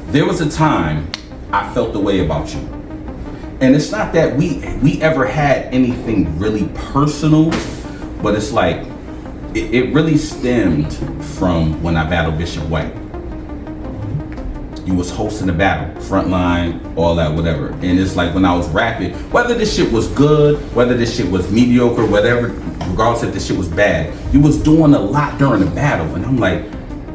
there was a time I felt the way about you. And it's not that we ever had anything really personal, but it's like, it really stemmed from when I battled Bishop White. You was hosting the battle, frontline, all that, whatever. And it's like when I was rapping, whether this shit was good, whether this shit was mediocre, whatever, regardless if this shit was bad, you was doing a lot during the battle. And I'm like,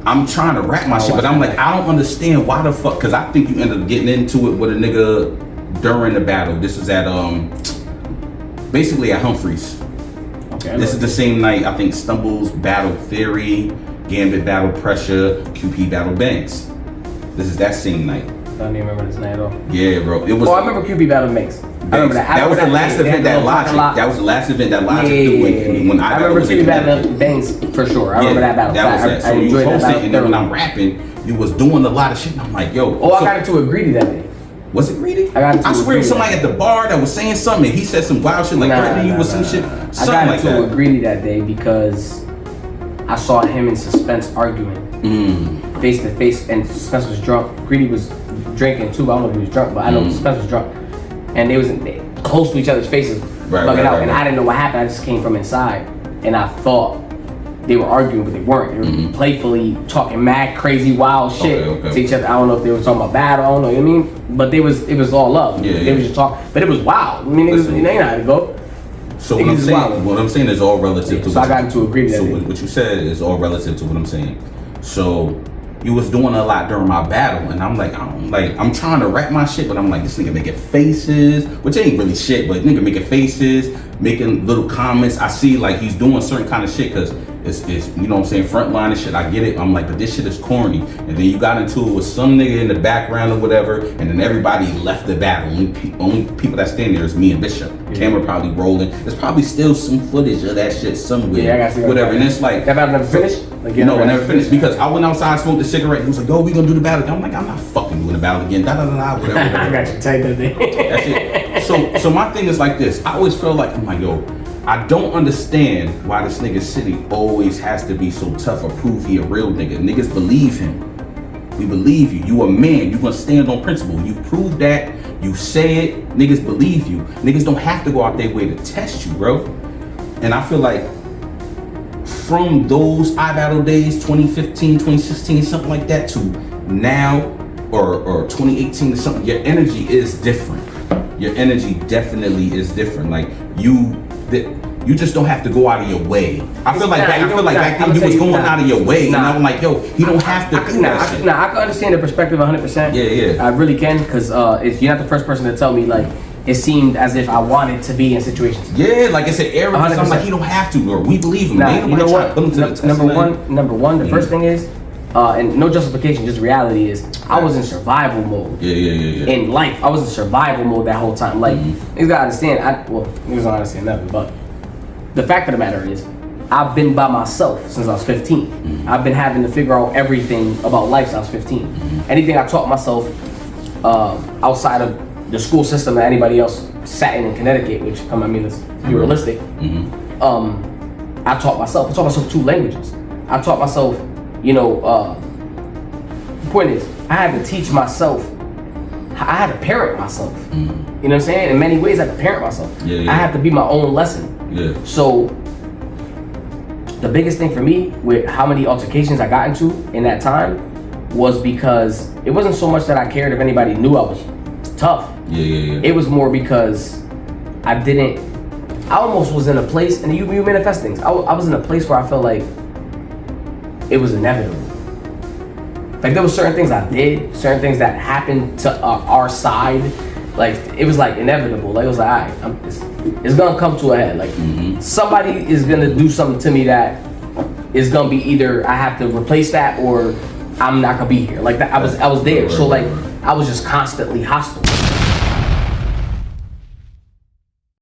I'm trying to rap my shit, but I'm like, I don't understand why the fuck, because I think you ended up getting into it with a nigga during the battle. This was at, basically at Humphreys. Okay. This is the same night, I think Stumbles battle Theory, Gambit battle Pressure, QP battle Banks. This is that same night. I don't even remember this night at all. Yeah, bro. It was. Oh, I remember QP battle Banks. I remember that. That was the last event that Logic. That was the last event that Logic did when I remember QP battle Banks for sure. I remember that battle. That was it. So you was hosting, and then when I'm rapping, you was doing a lot of shit. And I'm like, yo. Oh, I got into a Greedy that day. Was it Greedy? I swear it was somebody at the bar that was saying something. He said some wild shit like threatening you with some shit. I got into a Greedy that day because I saw him and Suspense arguing face to face, and Suspense was drunk. Greedy was drinking too. I don't know if he was drunk, but I know Suspense was drunk, and they was close to each other's faces, bugging out. And I didn't know what happened. I just came from inside, and I thought they were arguing, but they weren't. They were playfully talking mad, crazy, wild shit to each other. I don't know if they were talking about battle. I don't know. You know what I mean? But it was all love. They was just talking, but it was wild. I mean, niggas, you know how to go. So what I'm saying is all relative to. So I got into agreement. So what you said is all relative to what I'm saying. So you was doing a lot during my battle, and I'm like, I'm trying to rap my shit, but I'm like, this nigga making faces, which ain't really shit, but nigga making faces, making little comments. I see like he's doing certain kind of shit because it's you know what I'm saying, frontline and shit. I get it. I'm like, but this shit is corny. And then you got into it with some nigga in the background or whatever, and then everybody left the battle. Only people that stand there is me and Bishop. Camera probably rolling. There's probably still some footage of that shit somewhere. Yeah, I got to see whatever. And it's like that battle never finished. Like, no, it never finished because I went outside, smoked a cigarette. He was like, "Yo, we gonna do the battle." I'm like, "I'm not fucking doing the battle again." Whatever. I got you tight that day. That's it. So my thing is like this. I always feel like I'm like, yo, I don't understand why this nigga City always has to be so tough or prove he a real nigga. Niggas believe him. We believe you. You a man. You gonna stand on principle. You prove that. You say it. Niggas believe you. Niggas don't have to go out their way to test you, bro. And I feel like from those iBattle days, 2015, 2016, something like that, to now or 2018 or something, your energy is different. Your energy definitely is different. Like you just don't have to go out of your way. I feel like back then you was going out of your way, and I'm like, yo, you don't have to do that shit. I can understand the perspective 100%. Yeah. I really can, because you're not the first person to tell me like it seemed as if I wanted to be in situations. Yeah, like I said, Aaron, I'm like, he don't have to, or we believe him. Nah, you know what? Number one, the first thing is, and no justification, just reality is, I was in survival mode. Yeah. In life, I was in survival mode that whole time. Like, niggas gotta understand, niggas don't understand nothing, but the fact of the matter is, I've been by myself since I was 15. I've been having to figure out everything about life since I was 15. Anything I taught myself outside of the school system that anybody else sat in Connecticut, which, I mean, let's be realistic. I taught myself 2 languages. I taught myself, the point is, I had to teach myself, I had to parent myself. You know what I'm saying? In many ways, I had to parent myself. I had to be my own lesson. So, the biggest thing for me with how many altercations I got into in that time was because it wasn't so much that I cared if anybody knew I was tough. It was more because I almost was in a place, and you manifest things. I was in a place where I felt like it was inevitable. Like there were certain things I did, certain things that happened to our side. Like it was like inevitable. Like it was like, all right, it's gonna come to a head. Like somebody is gonna do something to me that is gonna be either I have to replace that or I'm not gonna be here. Like that, I was there. So like I was just constantly hostile.